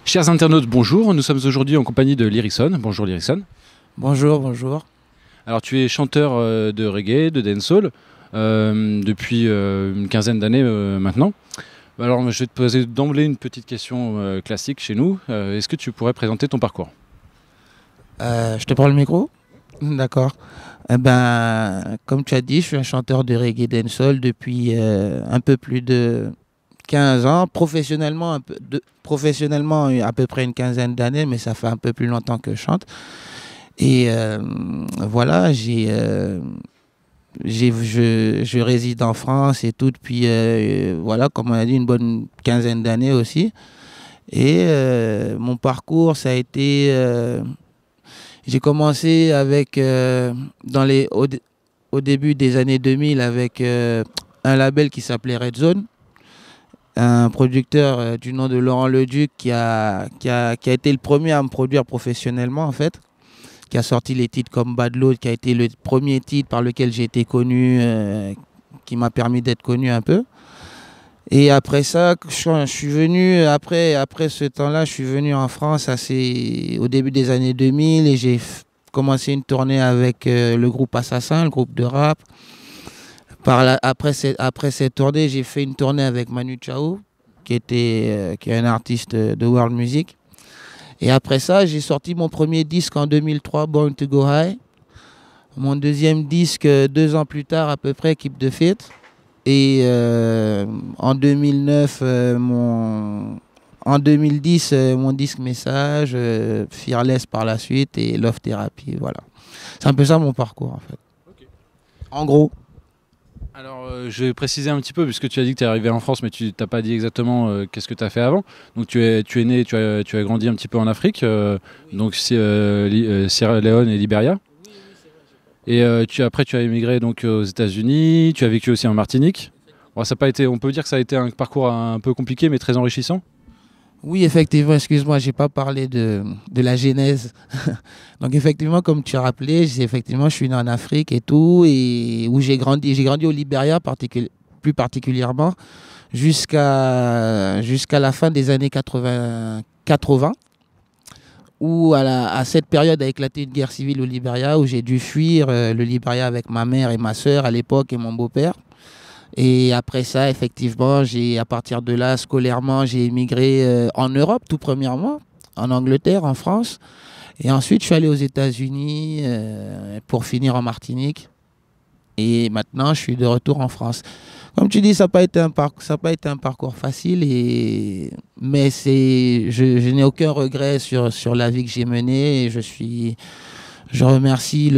Chers internautes, bonjour. Nous sommes aujourd'hui en compagnie de Lyricson. Bonjour Lyricson. Bonjour, bonjour. Alors tu es chanteur de reggae, de dancehall depuis une quinzaine d'années maintenant. Alors je vais te poser d'emblée une petite question classique chez nous. Est-ce que tu pourrais présenter ton parcours? Je te prends le micro? D'accord. Eh ben, comme tu as dit, je suis un chanteur de reggae dancehall depuis un peu plus de 15 ans. Professionnellement, professionnellement, à peu près une quinzaine d'années, mais ça fait un peu plus longtemps que je chante. Et voilà, je réside en France et tout depuis, voilà, comme on a dit, une bonne quinzaine d'années aussi. Et mon parcours, ça a été... j'ai commencé avec, au début des années 2000 avec un label qui s'appelait Red Zone, un producteur du nom de Laurent Leduc qui a été le premier à me produire professionnellement en fait, qui a sorti les titres comme Bad Load, qui a été le premier titre par lequel j'ai été connu, qui m'a permis d'être connu un peu. Et après ça, je suis venu, après ce temps-là, je suis venu en France au début des années 2000 et j'ai commencé une tournée avec le groupe Assassin, le groupe de rap. Après cette tournée, j'ai fait une tournée avec Manu Chao, qui est un artiste de world music. Et après ça, j'ai sorti mon premier disque en 2003, Born to Go High. Mon deuxième disque 2 ans plus tard, à peu près, Keep the Faith. Et en 2009, en 2010, mon disque Message, Fearless par la suite et Love Therapy, voilà. C'est un peu ça mon parcours en fait. Okay. En gros. Alors je vais préciser un petit peu, puisque tu as dit que tu es arrivé en France, mais tu n'as pas dit exactement qu'est-ce que tu as fait avant. Donc tu es né, tu as grandi un petit peu en Afrique, donc Sierra Leone et Liberia. Et après, tu as émigré donc aux États-Unis, tu as vécu aussi en Martinique. Bon, ça a pas été, on peut dire que ça a été un parcours un peu compliqué, mais très enrichissant. Oui, effectivement, excuse-moi, j'ai pas parlé de la genèse. Donc effectivement, comme tu as rappelé, je suis né en Afrique et tout, et où j'ai grandi au Liberia plus particulièrement, jusqu'à la fin des années 80. Où à cette période a éclaté une guerre civile au Liberia, où j'ai dû fuir le Liberia avec ma mère et ma sœur à l'époque et mon beau-père. Et après ça, effectivement, à partir de là, scolairement, j'ai émigré en Europe tout premièrement, en Angleterre, en France. Et ensuite, je suis allé aux États-Unis pour finir en Martinique. Et maintenant, je suis de retour en France. Comme tu dis, ça n'a pas été un parcours facile, mais je n'ai aucun regret sur la vie que j'ai menée. Et je remercie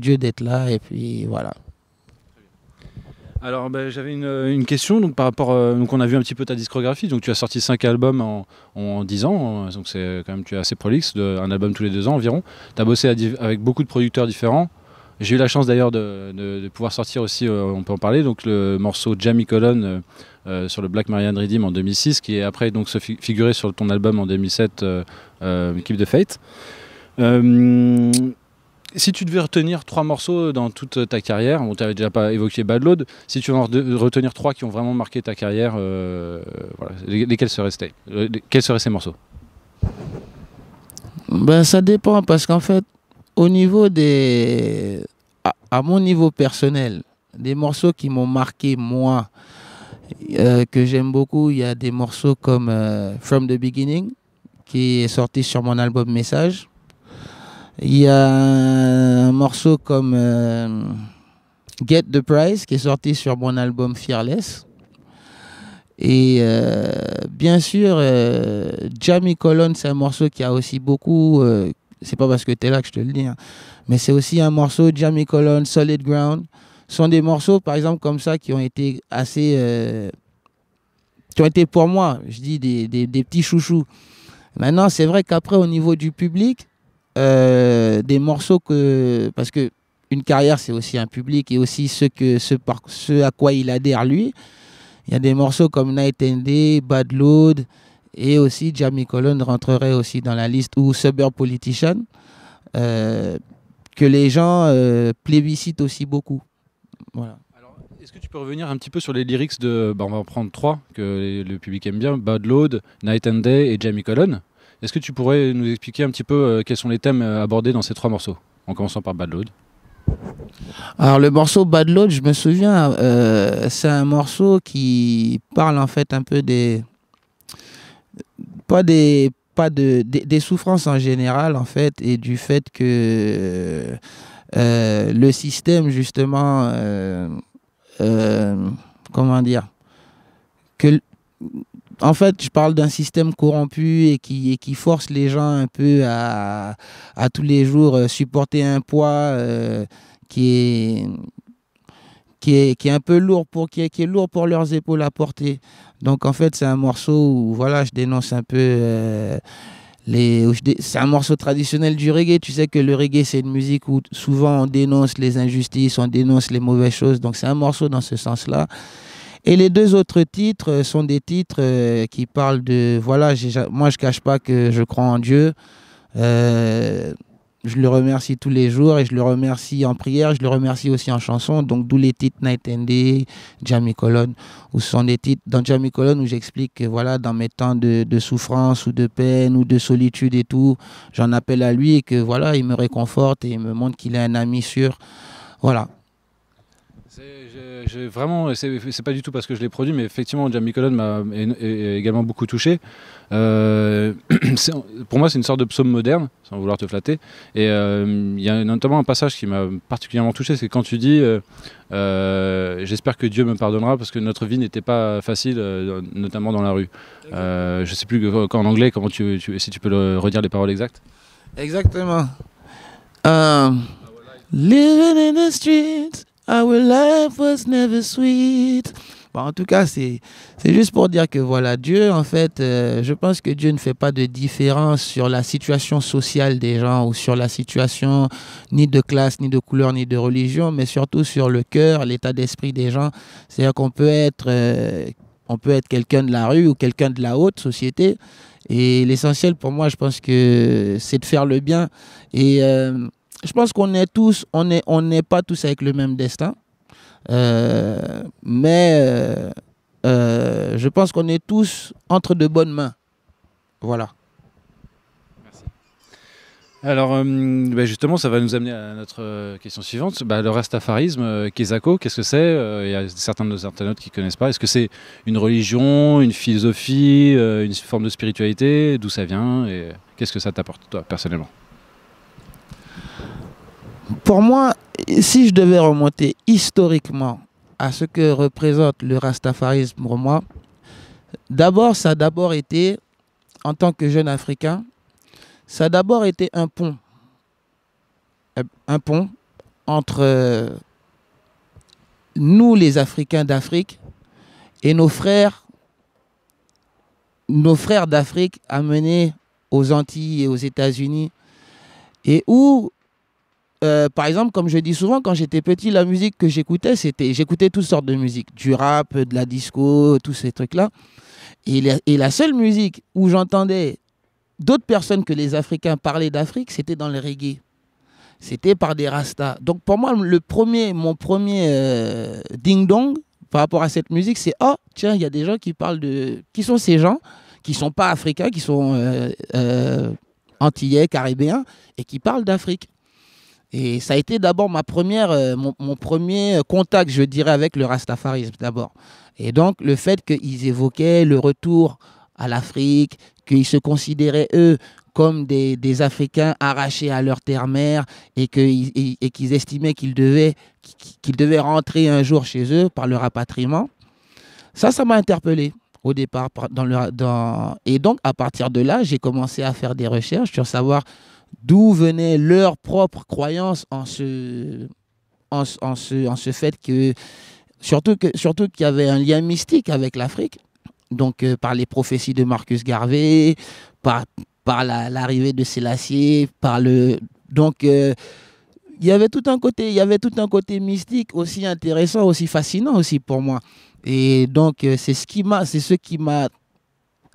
Dieu d'être là, et puis voilà. Alors j'avais une question donc, par rapport, donc on a vu un petit peu ta discographie, donc tu as sorti 5 albums en 10 ans, donc c'est quand même, tu es assez prolixe, un album tous les 2 ans environ. Tu as bossé avec beaucoup de producteurs différents. J'ai eu la chance d'ailleurs de pouvoir sortir aussi, on peut en parler, donc le morceau Jamie Colon sur le Black Marian Redeem en 2006, qui est après donc se figurer sur ton album en 2007, Keep the Faith. Si tu devais retenir 3 morceaux dans toute ta carrière, bon, tu n'avais déjà pas évoqué Bad Load, si tu veux en retenir 3 qui ont vraiment marqué ta carrière, voilà, lesquels quels seraient ces morceaux? Ben, ça dépend, parce qu'en fait, au niveau à mon niveau personnel, des morceaux qui m'ont marqué, moi, que j'aime beaucoup, il y a des morceaux comme From the Beginning, qui est sorti sur mon album Message. Il y a un morceau comme Get the Prize, qui est sorti sur mon album Fearless. Et bien sûr, Jamie Colon, c'est un morceau qui a aussi beaucoup... c'est pas parce que tu es là que je te le dis, hein, mais c'est aussi un morceau, Jamie Colon, Solid Ground. Ce sont des morceaux, par exemple, comme ça, qui ont été assez... qui ont été pour moi, je dis, des petits chouchous. Maintenant, c'est vrai qu'après, au niveau du public, des morceaux parce que une carrière, c'est aussi un public et aussi ce à quoi il adhère lui. Il y a des morceaux comme Night and Day, Bad Load, et aussi Jamie Colon rentrerait aussi dans la liste, ou Suburb Politician. que les gens plébiscitent aussi beaucoup. Voilà. Est-ce que tu peux revenir un petit peu sur les lyrics de, on va en prendre trois que le public aime bien, Bad Load, Night and Day et Jamie Colon. Est-ce que tu pourrais nous expliquer un petit peu quels sont les thèmes abordés dans ces trois morceaux, en commençant par Bad Load? Alors le morceau Bad Load, je me souviens, c'est un morceau qui parle en fait un peu des des souffrances en général en fait, et du fait que le système justement comment dire, que en fait je parle d'un système corrompu et qui force les gens un peu à tous les jours supporter un poids qui est qui est un peu lourd qui est lourd pour leurs épaules à porter. Donc en fait c'est un morceau où voilà, je dénonce un peu c'est un morceau traditionnel du reggae. Tu sais que le reggae, c'est une musique où souvent on dénonce les injustices, on dénonce les mauvaises choses. Donc c'est un morceau dans ce sens-là. Et les deux autres titres sont des titres qui parlent de... Voilà, moi je ne cache pas que je crois en Dieu. Je le remercie tous les jours et je le remercie en prière, je le remercie aussi en chanson. Donc d'où les titres Night and Day, Jamie Colon, où ce sont des titres dans Jamie Colon où j'explique que voilà, dans mes temps de souffrance ou de peine ou de solitude et tout, j'en appelle à lui et que voilà, il me réconforte et il me montre qu'il est un ami sûr. Voilà. Vraiment, c'est pas du tout parce que je l'ai produit, mais effectivement, Jamie Colon m'a également beaucoup touché. Pour moi, c'est une sorte de psaume moderne, sans vouloir te flatter. Et il y a notamment un passage qui m'a particulièrement touché, c'est quand tu dis j'espère que Dieu me pardonnera parce que notre vie n'était pas facile, notamment dans la rue. Je sais plus en anglais, si tu peux le redire les paroles exactes. Exactement. Living in the streets. Our life was never sweet. Bon, en tout cas, c'est juste pour dire que voilà, Dieu, en fait, je pense que Dieu ne fait pas de différence sur la situation sociale des gens ou sur la situation ni de classe, ni de couleur, ni de religion, mais surtout sur le cœur, l'état d'esprit des gens. C'est-à-dire qu'on peut être quelqu'un de la rue ou quelqu'un de la haute société. Et l'essentiel pour moi, je pense que c'est de faire le bien. Et je pense qu'on est tous, on n'est pas tous avec le même destin, mais je pense qu'on est tous entre de bonnes mains. Voilà. Merci. Alors, justement, ça va nous amener à notre question suivante. Le rastafarisme, Kezako, qu'est-ce que c'est? Il y a certains de nos internautes qui ne connaissent pas. Est-ce que c'est une religion, une philosophie, une forme de spiritualité? D'où ça vient et qu'est-ce que ça t'apporte, toi, personnellement? Pour moi, si je devais remonter historiquement à ce que représente le rastafarisme pour moi, ça a d'abord été, en tant que jeune Africain, ça a d'abord été un pont. Un pont entre nous, les Africains d'Afrique, et nos frères d'Afrique amenés aux Antilles et aux États-Unis, et où par exemple, comme je dis souvent, quand j'étais petit, la musique que j'écoutais, j'écoutais toutes sortes de musique, du rap, de la disco, tous ces trucs-là. Et la seule musique où j'entendais d'autres personnes que les Africains parler d'Afrique, c'était dans le reggae. C'était par des rastas. Donc pour moi, mon premier ding-dong par rapport à cette musique, c'est « Oh, tiens, il y a des gens qui parlent de... » Qui sont ces gens qui ne sont pas africains, qui sont antillais, caribéens, et qui parlent d'Afrique. Et ça a été d'abord mon premier contact, je dirais, avec le rastafarisme d'abord. Et donc, le fait qu'ils évoquaient le retour à l'Afrique, qu'ils se considéraient, eux, comme des Africains arrachés à leur terre-mère et qu'ils estimaient qu'ils devaient rentrer un jour chez eux par le rapatriement, ça m'a interpellé au départ. Et donc, à partir de là, j'ai commencé à faire des recherches sur savoir d'où venaient leurs propres croyances en ce fait que, surtout qu'il y avait un lien mystique avec l'Afrique, donc par les prophéties de Marcus Garvey, par l'arrivée de Sélassié, donc il y avait tout un côté mystique aussi intéressant, aussi fascinant aussi pour moi. Et donc c'est ce qui m'a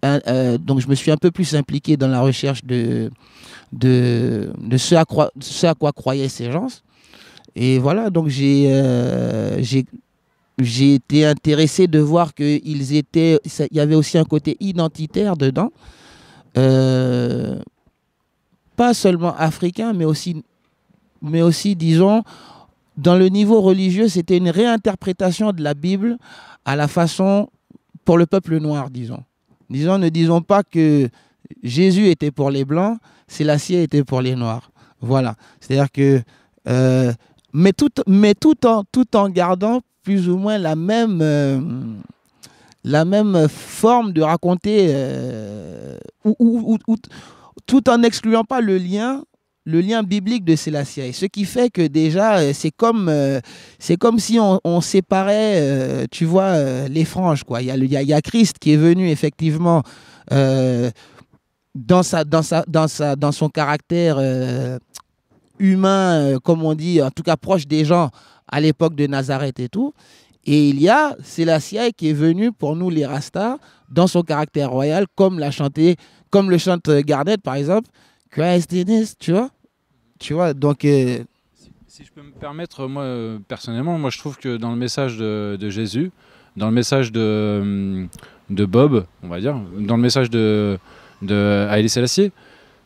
donc je me suis un peu plus impliqué dans la recherche de ce à quoi croyaient ces gens. Et voilà, donc j'ai été intéressé de voir il y avait aussi un côté identitaire dedans. Pas seulement africain, mais aussi, disons, dans le niveau religieux, c'était une réinterprétation de la Bible à la façon pour le peuple noir, disons. Ne disons pas que Jésus était pour les Blancs, Sélassié était pour les Noirs. Voilà. C'est-à-dire que... mais tout en gardant plus ou moins la même forme de raconter, tout en n'excluant pas le lien biblique de Sélassié. Ce qui fait que déjà, c'est comme si on séparait, tu vois, les franges, quoi. Il y a Christ qui est venu effectivement dans son caractère humain, comme on dit, en tout cas proche des gens à l'époque de Nazareth et tout. Et il y a Sélassié qui est venu pour nous les Rastas dans son caractère royal, comme le chante Garnett par exemple, Christ in us, tu vois, donc... Si je peux me permettre, moi personnellement, je trouve que dans le message de Jésus, dans le message de Bob, on va dire, dans le message de Haïlé Sélassié,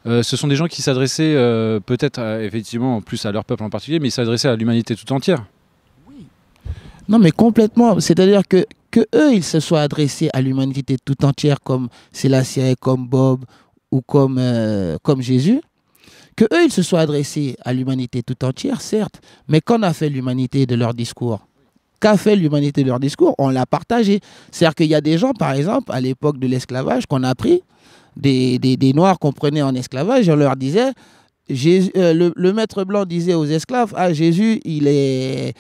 ce sont des gens qui s'adressaient peut-être effectivement plus à leur peuple en particulier, mais ils s'adressaient à l'humanité tout entière. Oui. Non, mais complètement. C'est-à-dire que eux, ils se soient adressés à l'humanité tout entière, comme Sélassié, comme Bob ou comme Jésus. Que eux, ils se soient adressés à l'humanité tout entière, certes, mais qu'en a fait l'humanité de leur discours? Qu'a fait l'humanité de leur discours? On l'a partagé. C'est-à-dire qu'il y a des gens, par exemple, à l'époque de l'esclavage, qu'on a pris, des Noirs qu'on prenait en esclavage, on leur disait, le maître blanc disait aux esclaves, ah, Jésus, il est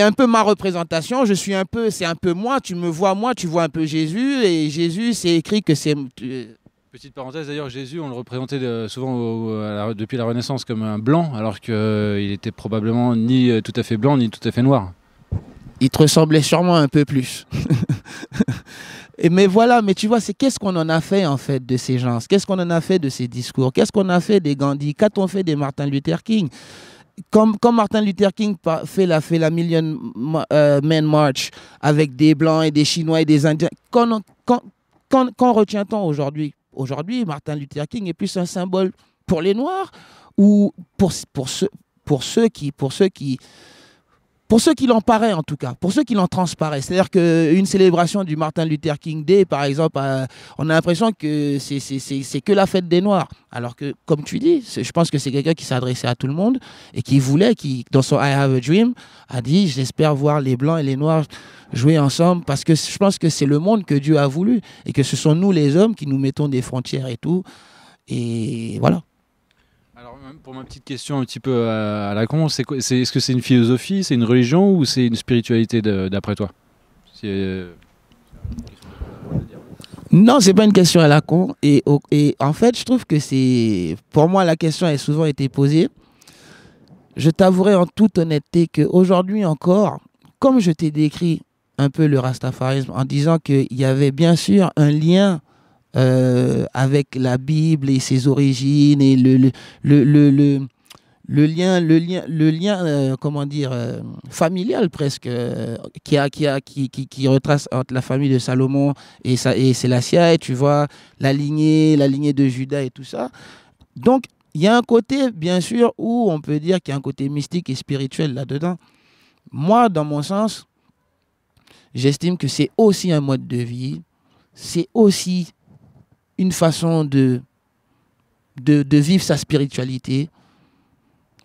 un peu ma représentation, c'est un peu moi, tu me vois moi, tu vois un peu Jésus, et Jésus, c'est écrit que c'est... Petite parenthèse d'ailleurs, Jésus, on le représentait souvent depuis la Renaissance comme un blanc, alors qu'il était probablement ni tout à fait blanc, ni tout à fait noir. Il te ressemblait sûrement un peu plus. Mais voilà, mais tu vois, c'est qu'est-ce qu'on en a fait en fait de ces gens? Qu'est-ce qu'on en a fait de ces discours? Qu'est-ce qu'on a fait des Gandhi? Qu'a-t-on fait des Martin Luther King? Comme Martin Luther King fait la Million Man March avec des Blancs et des Chinois et des Indiens, qu'en retient-on aujourd'hui? Aujourd'hui, Martin Luther King est plus un symbole pour les Noirs ou pour ceux qui l'en paraît en tout cas, pour ceux qui l'en transparaissent. C'est-à-dire qu'une célébration du Martin Luther King Day, par exemple, on a l'impression que c'est que la fête des Noirs. Alors que, comme tu dis, je pense que c'est quelqu'un qui s'adressait à tout le monde et qui dans son I Have a Dream, a dit « J'espère voir les Blancs et les Noirs jouer ensemble parce que je pense que c'est le monde que Dieu a voulu et que ce sont nous les hommes qui nous mettons des frontières et tout. » Et voilà. Alors, pour ma petite question un petit peu à la con, est-ce que c'est une philosophie, c'est une religion ou c'est une spiritualité d'après toi? Non, c'est pas une question à la con. Et en fait, je trouve que pour moi, la question a souvent été posée. Je t'avouerai en toute honnêteté qu'aujourd'hui encore, comme je t'ai décrit un peu le rastafarisme en disant qu'il y avait bien sûr un lien avec la Bible et ses origines et le lien comment dire, familial presque, qui retrace entre la famille de Salomon et Sélassié, tu vois, la lignée de Juda et tout ça. Donc, il y a un côté, bien sûr, où on peut dire qu'il y a un côté mystique et spirituel là-dedans. Moi, dans mon sens, j'estime que c'est aussi un mode de vie, c'est aussi une façon de vivre sa spiritualité.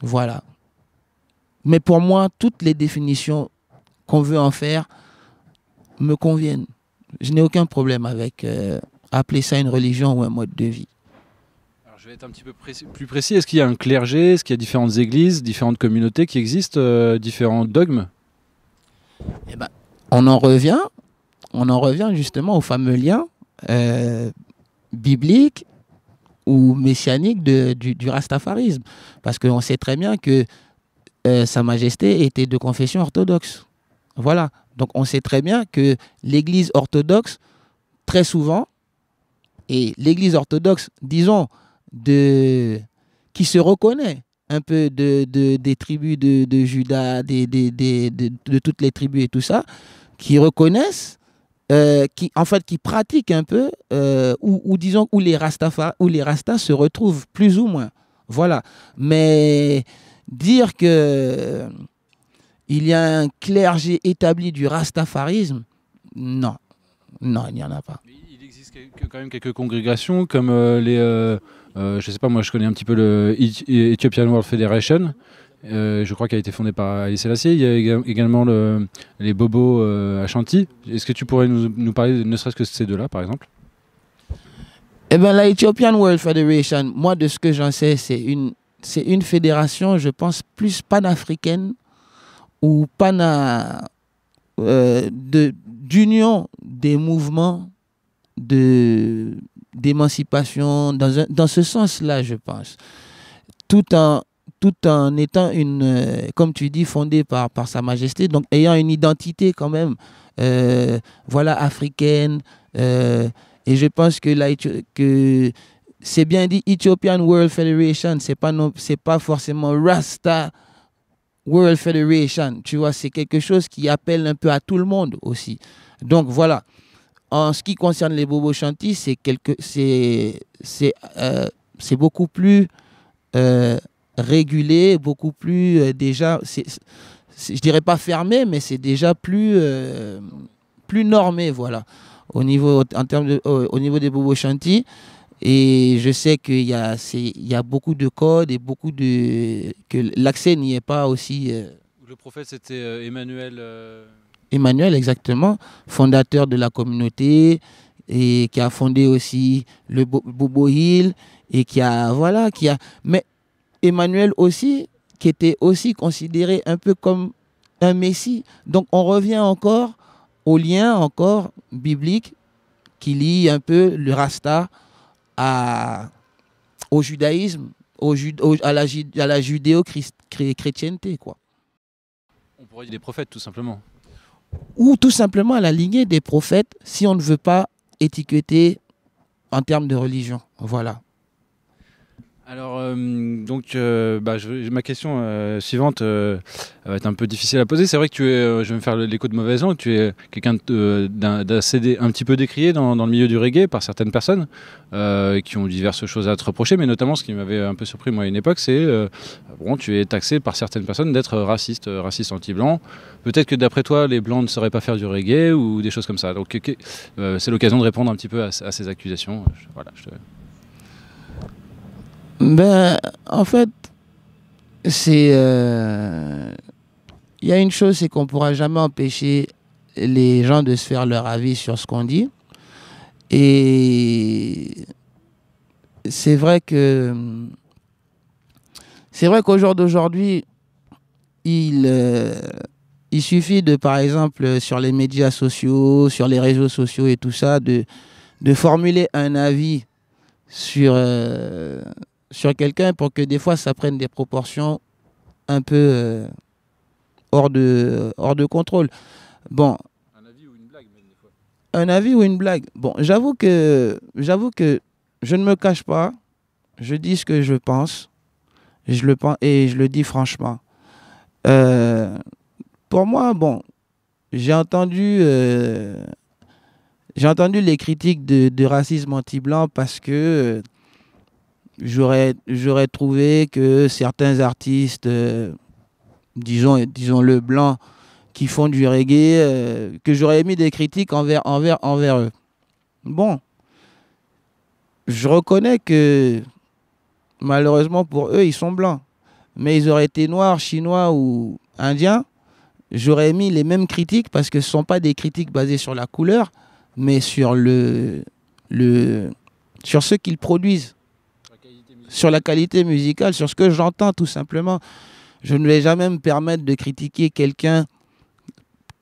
Voilà. Mais pour moi, toutes les définitions qu'on veut en faire me conviennent. Je n'ai aucun problème avec appeler ça une religion ou un mode de vie. Alors, je vais être un petit peu plus précis. Est-ce qu'il y a un clergé? Est-ce qu'il y a différentes églises, différentes communautés qui existent, différents dogmes? Eh ben, on en revient justement au fameux lien biblique ou messianique du rastafarisme. Parce qu'on sait très bien que Sa Majesté était de confession orthodoxe. Voilà. Donc on sait très bien que l'Église orthodoxe très souvent, et l'Église orthodoxe, disons, qui se reconnaît un peu des tribus de Juda, de toutes les tribus et tout ça, qui reconnaissent, en fait, qui pratiquent un peu, disons, où les Rastas se retrouvent plus ou moins. Voilà. Mais dire que il y a un clergé établi du rastafarisme, non. Non, il n'y en a pas. Il existe quand même quelques congrégations comme je sais pas, moi je connais un petit peu le Ethiopian World Federation. Je crois qu'elle a été fondée par Haïlé Sélassié. Il y a également les Bobos Ashanti. Est-ce que tu pourrais nous parler ne serait-ce que de ces deux-là, par exemple? Eh bien, la Ethiopian World Federation, moi, de ce que j'en sais, c'est une fédération, je pense, plus panafricaine ou d'union des mouvements d'émancipation, dans ce sens-là, je pense. Tout en étant comme tu dis, fondée par Sa Majesté, donc ayant une identité quand même, voilà, africaine. Et je pense que c'est bien dit Ethiopian World Federation, c'est pas forcément Rasta World Federation, tu vois, c'est quelque chose qui appelle un peu à tout le monde aussi. Donc voilà, en ce qui concerne les Bobo Shanti, c'est beaucoup plus régulé, beaucoup plus déjà, je dirais pas fermé, mais c'est déjà plus normé, voilà, au niveau des Bobo Shanti. Et je sais qu'il y a beaucoup de codes et que l'accès n'y est pas aussi. Le prophète, c'était Emmanuel. Emmanuel, exactement, fondateur de la communauté et qui a fondé aussi le Bobo Hill et mais Emmanuel aussi, qui était aussi considéré un peu comme un messie. Donc on revient encore au lien encore biblique qui lie un peu le Rasta au judaïsme, à la judéo-chrétienté, quoi. On pourrait dire des prophètes, tout simplement. Ou tout simplement à la lignée des prophètes, si on ne veut pas étiqueter en termes de religion. Voilà. Alors, ma question suivante va être un peu difficile à poser. C'est vrai que je vais me faire l'écho de mauvaise langue, tu es quelqu'un d'assez un petit peu décrié dans le milieu du reggae par certaines personnes qui ont diverses choses à te reprocher, mais notamment ce qui m'avait un peu surpris moi à une époque, c'est tu es taxé par certaines personnes d'être raciste anti-blanc. Peut-être que d'après toi, les blancs ne sauraient pas faire du reggae ou des choses comme ça. Donc c'est l'occasion de répondre un petit peu à ces accusations. En fait, il y a une chose, c'est qu'on ne pourra jamais empêcher les gens de se faire leur avis sur ce qu'on dit. Et c'est vrai qu'au jour d'aujourd'hui, il suffit par exemple, sur les médias sociaux, sur les réseaux sociaux et tout ça, de formuler un avis sur quelqu'un pour que des fois ça prenne des proportions un peu hors de contrôle. Bon. Un avis ou une blague même des fois. Un avis ou une blague. Bon, j'avoue que je ne me cache pas. Je dis ce que je pense. Et je le dis franchement. Pour moi, bon, j'ai entendu les critiques de racisme anti-blanc parce que j'aurais trouvé que certains artistes, disons-le blancs, qui font du reggae, que j'aurais émis des critiques envers eux. Bon, je reconnais que malheureusement pour eux, ils sont blancs. Mais ils auraient été noirs, chinois ou indiens, j'aurais émis les mêmes critiques parce que ce ne sont pas des critiques basées sur la couleur, mais sur sur ce qu'ils produisent. Sur la qualité musicale, sur ce que j'entends tout simplement. Je ne vais jamais me permettre de critiquer quelqu'un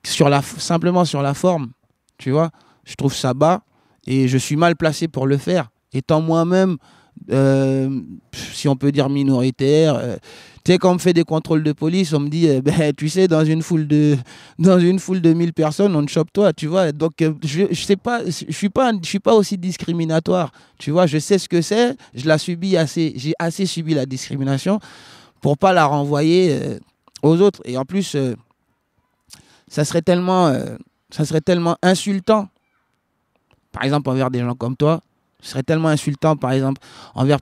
simplement sur la forme. Tu vois, je trouve ça bas et je suis mal placé pour le faire. Étant moi-même, si on peut dire minoritaire, Tu sais, quand on me fait des contrôles de police, on me dit, ben, tu sais, dans une foule de 1000 personnes, on te chope toi, tu vois. Donc, je sais pas, je suis pas aussi discriminatoire, tu vois. Je sais ce que c'est, j'ai assez subi la discrimination pour pas la renvoyer aux autres. Et en plus, ça serait tellement insultant, par exemple, envers des gens comme toi. Ce serait tellement insultant, par exemple, envers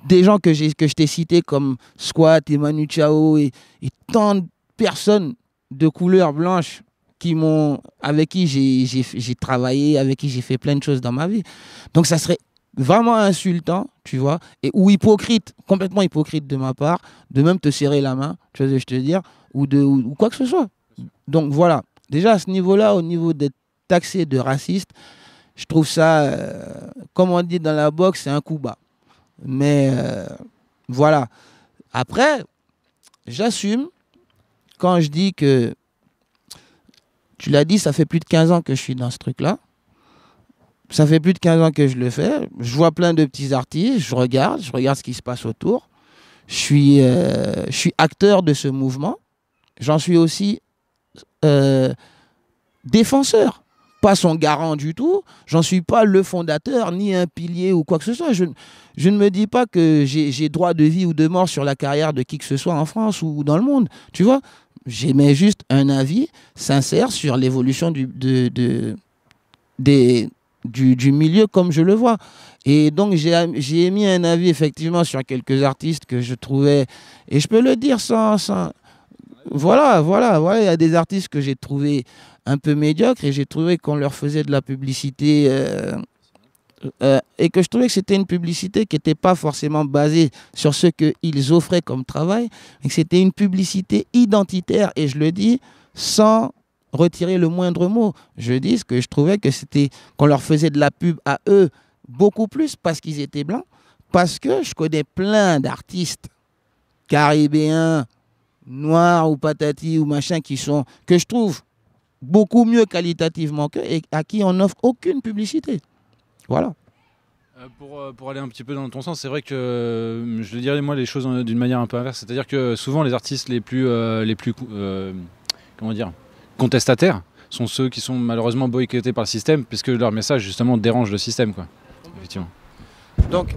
des gens que je t'ai cités comme Squat et Manu Chao et tant de personnes de couleur blanche avec qui j'ai travaillé, avec qui j'ai fait plein de choses dans ma vie. Donc ça serait vraiment insultant, tu vois, ou hypocrite, complètement hypocrite de ma part, de même te serrer la main, tu vois ce que je te veux dire, ou quoi que ce soit. Donc voilà, déjà à ce niveau-là, au niveau d'être taxé de raciste, je trouve ça, comme on dit dans la boxe, c'est un coup bas. Mais voilà. Après, j'assume quand je dis que, tu l'as dit, ça fait plus de 15 ans que je suis dans ce truc-là. Ça fait plus de 15 ans que je le fais. Je vois plein de petits artistes, je regarde ce qui se passe autour. Je suis acteur de ce mouvement. J'en suis aussi défenseur. Pas son garant du tout. J'en suis pas le fondateur, ni un pilier ou quoi que ce soit. Je ne me dis pas que j'ai droit de vie ou de mort sur la carrière de qui que ce soit en France ou dans le monde. Tu vois, j'émets juste un avis sincère sur l'évolution du milieu comme je le vois. Et donc, j'ai émis un avis effectivement sur quelques artistes que je trouvais, et je peux le dire sans... Voilà, il y a des artistes que j'ai trouvés un peu médiocres et j'ai trouvé qu'on leur faisait de la publicité et que je trouvais que c'était une publicité qui n'était pas forcément basée sur ce qu'ils offraient comme travail, mais que c'était une publicité identitaire, et je le dis sans retirer le moindre mot. Je dis que je trouvais que c'était qu'on leur faisait de la pub à eux beaucoup plus parce qu'ils étaient blancs, parce que je connais plein d'artistes caribéens, noirs ou patati ou machin que je trouve beaucoup mieux qualitativement qu'eux et à qui on n'offre aucune publicité. Voilà. Pour aller un petit peu dans ton sens, c'est vrai que je dirais moi les choses d'une manière un peu inverse. C'est-à-dire que souvent les artistes les plus comment dire, contestataires sont ceux qui sont malheureusement boycottés par le système, puisque leur message justement dérange le système, quoi. Effectivement. Donc,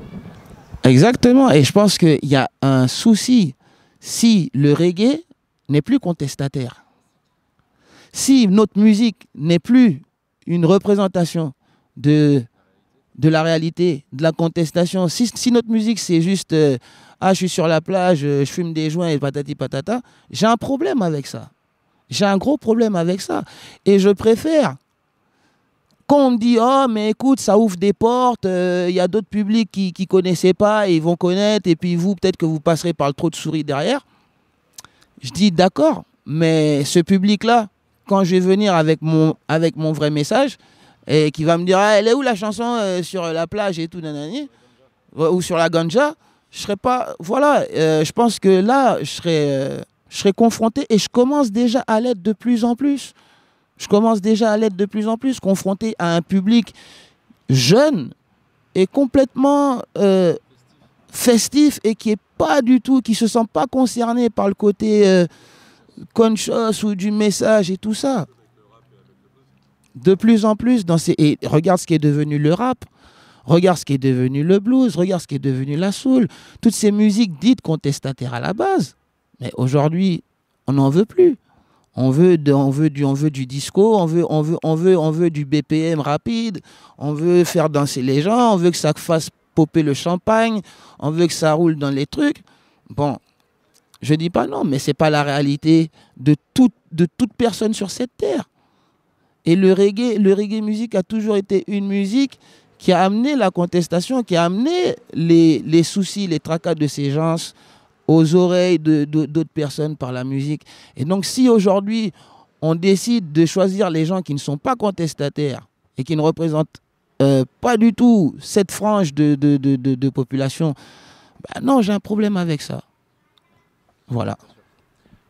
exactement. Et je pense qu'il y a un souci si le reggae n'est plus contestataire. Si notre musique n'est plus une représentation de la réalité, de la contestation, si notre musique c'est juste je suis sur la plage, je fume des joints et patati patata, j'ai un problème avec ça. J'ai un gros problème avec ça. Et je préfère, quand on me dit oh mais écoute, ça ouvre des portes, y a d'autres publics qui ne connaissaient pas et ils vont connaître, et puis vous peut-être que vous passerez par le trou de souris derrière. Je dis d'accord, mais ce public-là, quand je vais venir avec mon vrai message, et qui va me dire elle est où la chanson sur la plage et tout, nanani, ou sur la ganja, je serais pas... Voilà, je pense que là, je serais confronté, et je commence déjà à l'être de plus en plus. Je commence déjà à l'être de plus en plus, confronté à un public jeune et complètement festif, et qui se sent pas concerné par le côté conscious ou du message et tout ça. De plus en plus, et regarde ce qui est devenu le rap, regarde ce qui est devenu le blues, regarde ce qui est devenu la soul, toutes ces musiques dites contestataires à la base. Mais aujourd'hui, on n'en veut plus. On veut du disco, on veut du BPM rapide, on veut faire danser les gens, on veut que ça fasse popper le champagne, on veut que ça roule dans les trucs. Bon, je dis pas non, mais c'est pas la réalité de toute personne sur cette terre. Et le reggae musique a toujours été une musique qui a amené la contestation, qui a amené les soucis, les tracas de ces gens aux oreilles d'autres personnes par la musique. Et donc, si aujourd'hui, on décide de choisir les gens qui ne sont pas contestataires et qui ne représentent pas du tout cette frange de population, ben non, j'ai un problème avec ça. Voilà.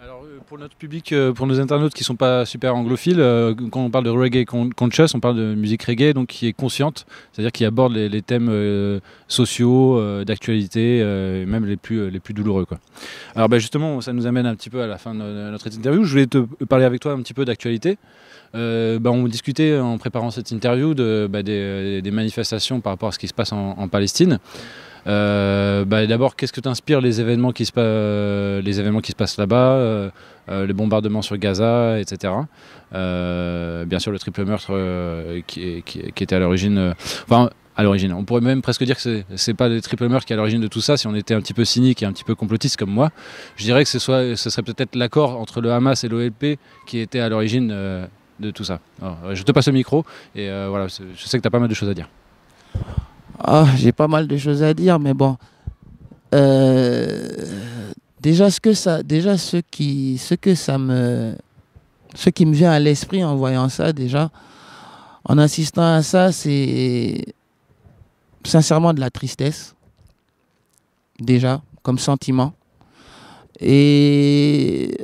Alors, pour notre public, pour nos internautes qui ne sont pas super anglophiles, quand on parle de reggae conscious, on parle de musique reggae donc qui est consciente, c'est-à-dire qui aborde les thèmes sociaux, d'actualité, même les plus douloureux, quoi. Alors justement, ça nous amène un petit peu à la fin de notre interview. Je voulais te parler avec toi un petit peu d'actualité. On discutait en préparant cette interview des manifestations par rapport à ce qui se passe en Palestine. D'abord, qu'est-ce que t'inspire les événements qui se passent là-bas, les bombardements sur Gaza, etc. Bien sûr, le triple meurtre qui était à l'origine. À l'origine, on pourrait même presque dire que c'est pas le triple meurtre qui est à l'origine de tout ça. Si on était un petit peu cynique et un petit peu complotiste comme moi, je dirais que ce serait peut-être l'accord entre le Hamas et l'OLP qui était à l'origine de tout ça. Alors, je te passe le micro et voilà, je sais que tu as pas mal de choses à dire. J'ai pas mal de choses à dire, mais bon. Déjà, ce qui me vient à l'esprit en voyant ça, déjà, en assistant à ça, c'est sincèrement de la tristesse, déjà, comme sentiment. Et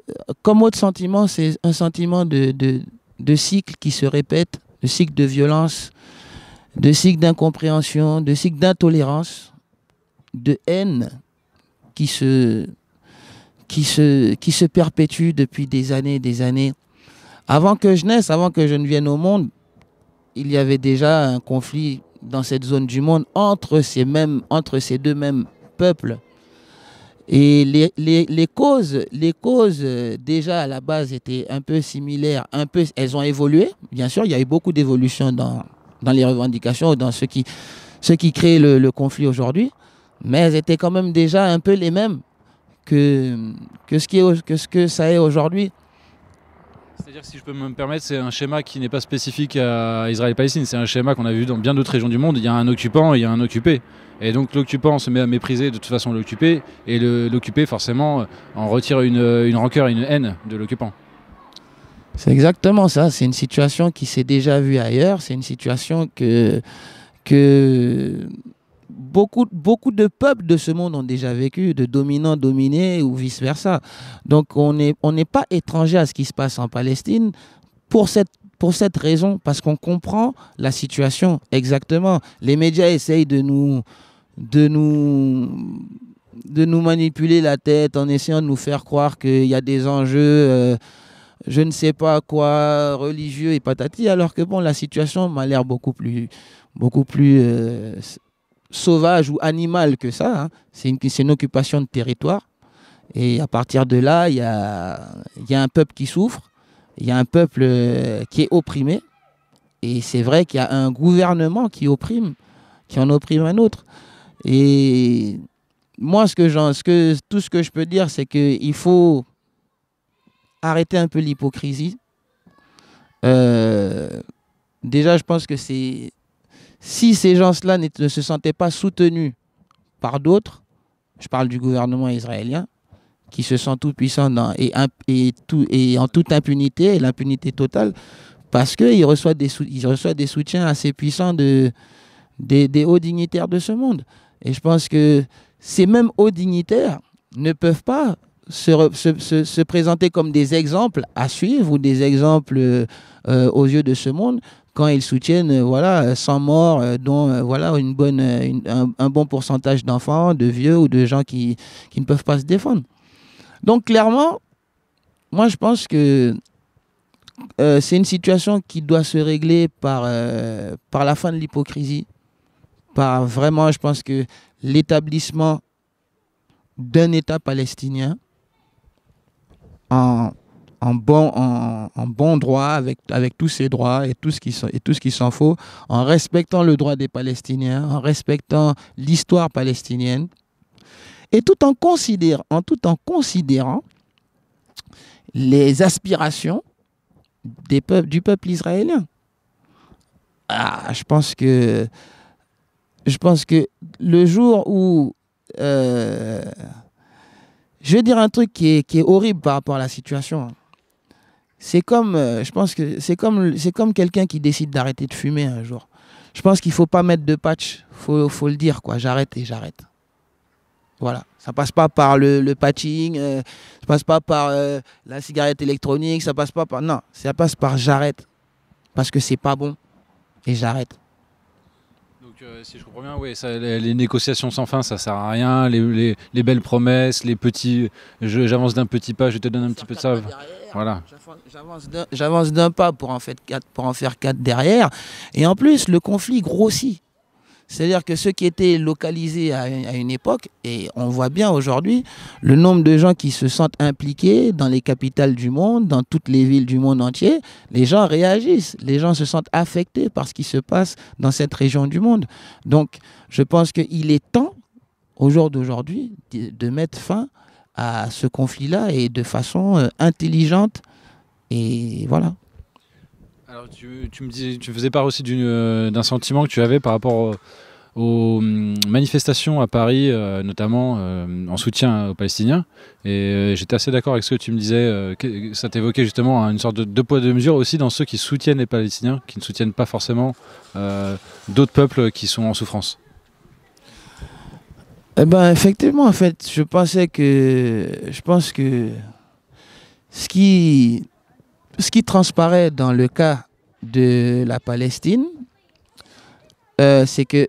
comme autre sentiment, c'est un sentiment de cycle qui se répète, de cycle de violence, de cycle d'incompréhension, de cycle d'intolérance, de haine qui se perpétue depuis des années et des années. Avant que je naisse, avant que je ne vienne au monde, il y avait déjà un conflit dans cette zone du monde entre ces deux mêmes peuples. Et les causes déjà à la base étaient un peu similaires, elles ont évolué. Bien sûr, il y a eu beaucoup d'évolutions dans les revendications, dans ce qui crée le conflit aujourd'hui, mais elles étaient quand même déjà un peu les mêmes que ce que ça est aujourd'hui. C'est-à-dire que si je peux me permettre, c'est un schéma qui n'est pas spécifique à Israël et Palestine, c'est un schéma qu'on a vu dans bien d'autres régions du monde. Il y a un occupant et il y a un occupé. Et donc l'occupant se met à mépriser de toute façon l'occupé, et l'occupé forcément en retire une rancœur et une haine de l'occupant. C'est exactement ça, c'est une situation qui s'est déjà vue ailleurs, c'est une situation que beaucoup de peuples de ce monde ont déjà vécu, de dominants dominés ou vice-versa. Donc on n'est pas étranger à ce qui se passe en Palestine pour cette raison, parce qu'on comprend la situation exactement. Les médias essayent de nous manipuler la tête en essayant de nous faire croire qu'il y a des enjeux je ne sais pas quoi, religieux et patati, alors que bon, la situation m'a l'air beaucoup plus sauvage ou animale que ça, hein. C'est une occupation de territoire. Et à partir de là, il y a un peuple qui souffre, il y a un peuple qui est opprimé. Et c'est vrai qu'il y a un gouvernement qui en opprime un autre. Et moi, tout ce que je peux dire, c'est qu'il faut arrêter un peu l'hypocrisie. Déjà, je pense que si ces gens-là ne se sentaient pas soutenus par d'autres, je parle du gouvernement israélien, qui se sent tout puissant et en toute impunité, l'impunité totale, parce qu'il reçoit des soutiens assez puissants des hauts dignitaires de ce monde. Et je pense que ces mêmes hauts dignitaires ne peuvent pas se présenter comme des exemples à suivre ou des exemples aux yeux de ce monde quand ils soutiennent 100 morts, dont un bon pourcentage d'enfants, de vieux ou de gens qui ne peuvent pas se défendre. Donc clairement, moi je pense que c'est une situation qui doit se régler par la fin de l'hypocrisie. Vraiment, je pense que l'établissement d'un État palestinien en bon droit, avec tous ses droits et tout ce qui s'en faut, en respectant le droit des Palestiniens, en respectant l'histoire palestinienne, et tout en considérant les aspirations du peuple israélien. Je pense que le jour où je vais dire un truc qui est horrible par rapport à la situation. C'est comme, je pense que c'est comme quelqu'un qui décide d'arrêter de fumer un jour. Je pense qu'il faut pas mettre de patch, faut le dire quoi. J'arrête et j'arrête. Voilà, ça passe pas par le patching, ça passe pas par la cigarette électronique, ça passe pas par... Non, ça passe par j'arrête, parce que c'est pas bon, et j'arrête. Donc si je comprends bien, oui, les négociations sans fin, ça sert à rien. Les belles promesses, les petits, j'avance d'un petit pas, je te donne un petit peu de ça. Voilà. J'avance d'un pas pour en faire quatre derrière. Et en plus, le conflit grossit. C'est-à-dire que ceux qui étaient localisés à une époque, et on voit bien aujourd'hui, le nombre de gens qui se sentent impliqués dans les capitales du monde, dans toutes les villes du monde entier, les gens réagissent, les gens se sentent affectés par ce qui se passe dans cette région du monde. Donc, je pense qu'il est temps, au jour d'aujourd'hui, de mettre fin à ce conflit-là et de façon intelligente. Et voilà. Alors tu me disais, tu faisais part aussi d'un sentiment que tu avais par rapport aux manifestations à Paris, notamment en soutien aux Palestiniens. Et j'étais assez d'accord avec ce que tu me disais. Ça t'évoquait justement une sorte de deux poids deux mesures aussi dans ceux qui soutiennent les Palestiniens, qui ne soutiennent pas forcément d'autres peuples qui sont en souffrance. Eh ben, effectivement, en fait, je pense que ce qui transparaît dans le cas de la Palestine, c'est que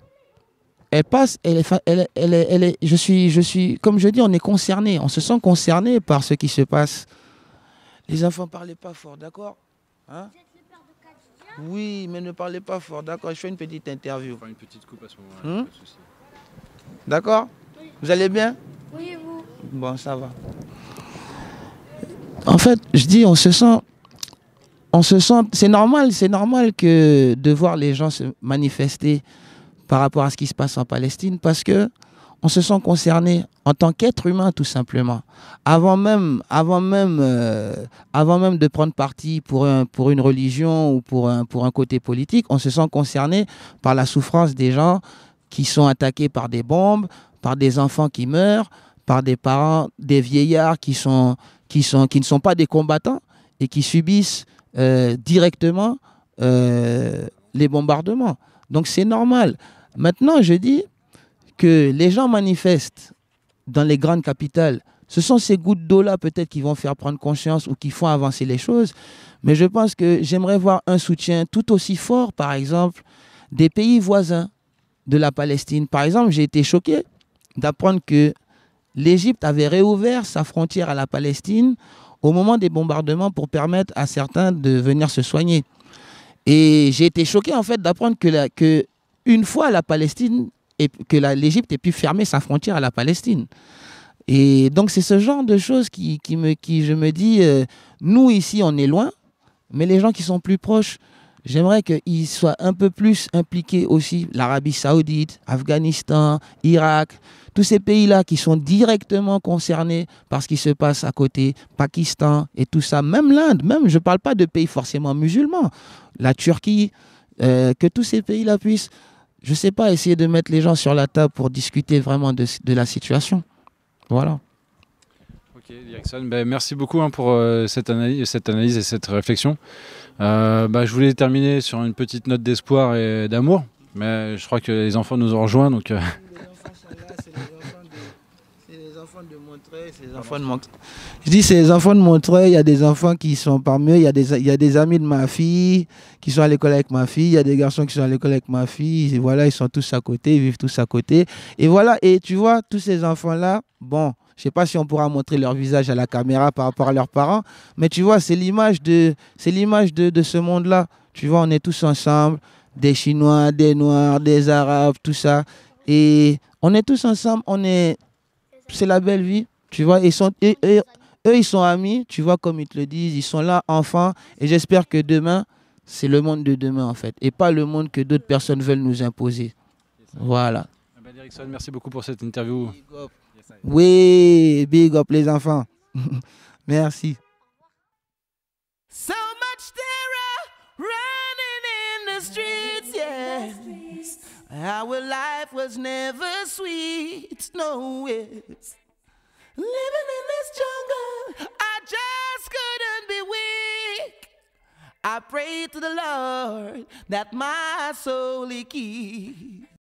comme je dis, on est concerné, on se sent concerné par ce qui se passe. Les enfants, parlez pas fort, d'accord? Hein? Oui, mais ne parlez pas fort, d'accord? Je fais une petite interview. On va faire une petite coupe à ce moment-là. D'accord? Oui. Vous allez bien? Oui, vous. Bon, ça va. En fait, je dis, on se sent, c'est normal que de voir les gens se manifester par rapport à ce qui se passe en Palestine, parce que on se sent concerné en tant qu'être humain, tout simplement. Avant même de prendre parti pour une religion ou pour un côté politique, on se sent concerné par la souffrance des gens qui sont attaqués par des bombes, par des enfants qui meurent, par des parents, des vieillards qui ne sont pas des combattants et qui subissent directement les bombardements. Donc c'est normal. Maintenant, je dis que les gens manifestent dans les grandes capitales. Ce sont ces gouttes d'eau-là peut-être qui vont faire prendre conscience ou qui font avancer les choses. Mais je pense que j'aimerais voir un soutien tout aussi fort, par exemple, des pays voisins de la Palestine. Par exemple, j'ai été choqué d'apprendre que l'Égypte avait réouvert sa frontière à la Palestine au moment des bombardements pour permettre à certains de venir se soigner. Et j'ai été choqué en fait d'apprendre que une fois la Palestine et que l'Égypte ait pu fermer sa frontière à la Palestine. Et donc c'est ce genre de choses qui je me dis, nous ici on est loin, mais les gens qui sont plus proches, j'aimerais qu'ils soient un peu plus impliqués aussi. L'Arabie Saoudite, Afghanistan, Irak, tous ces pays-là qui sont directement concernés par ce qui se passe à côté, Pakistan et tout ça, même l'Inde, même je ne parle pas de pays forcément musulmans, la Turquie, que tous ces pays-là puissent, je ne sais pas, essayer de mettre les gens sur la table pour discuter vraiment de la situation. Voilà. Ok, Erickson, merci beaucoup pour cette analyse et cette réflexion. Je voulais terminer sur une petite note d'espoir et d'amour, mais je crois que les enfants nous ont rejoints. Donc, Les enfants sont là, c'est les enfants de Montreuil, c'est les enfants de Montreuil. Je dis c'est les enfants de Montreuil, il y a des enfants qui sont parmi eux, il y a des amis de ma fille qui sont à l'école avec ma fille, il y a des garçons qui sont à l'école avec ma fille, et voilà, ils sont tous à côté, ils vivent tous à côté. Et voilà, et tu vois, tous ces enfants-là, bon, je ne sais pas si on pourra montrer leur visage à la caméra par rapport à leurs parents, mais tu vois, c'est l'image de ce monde-là. Tu vois, on est tous ensemble, des Chinois, des Noirs, des Arabes, tout ça. Et on est tous ensemble, c'est la belle vie, tu vois. Eux, ils sont amis, tu vois, comme ils te le disent, ils sont là, enfants. Et j'espère que demain, c'est le monde de demain, en fait, et pas le monde que d'autres personnes veulent nous imposer. Voilà. Erickson, merci beaucoup pour cette interview. Oui, big up les enfants. Merci. So much terror running in the streets, yeah. Our life was never sweet, no ways. Living in this jungle, I just couldn't be weak. I pray to the Lord that my soul he keep.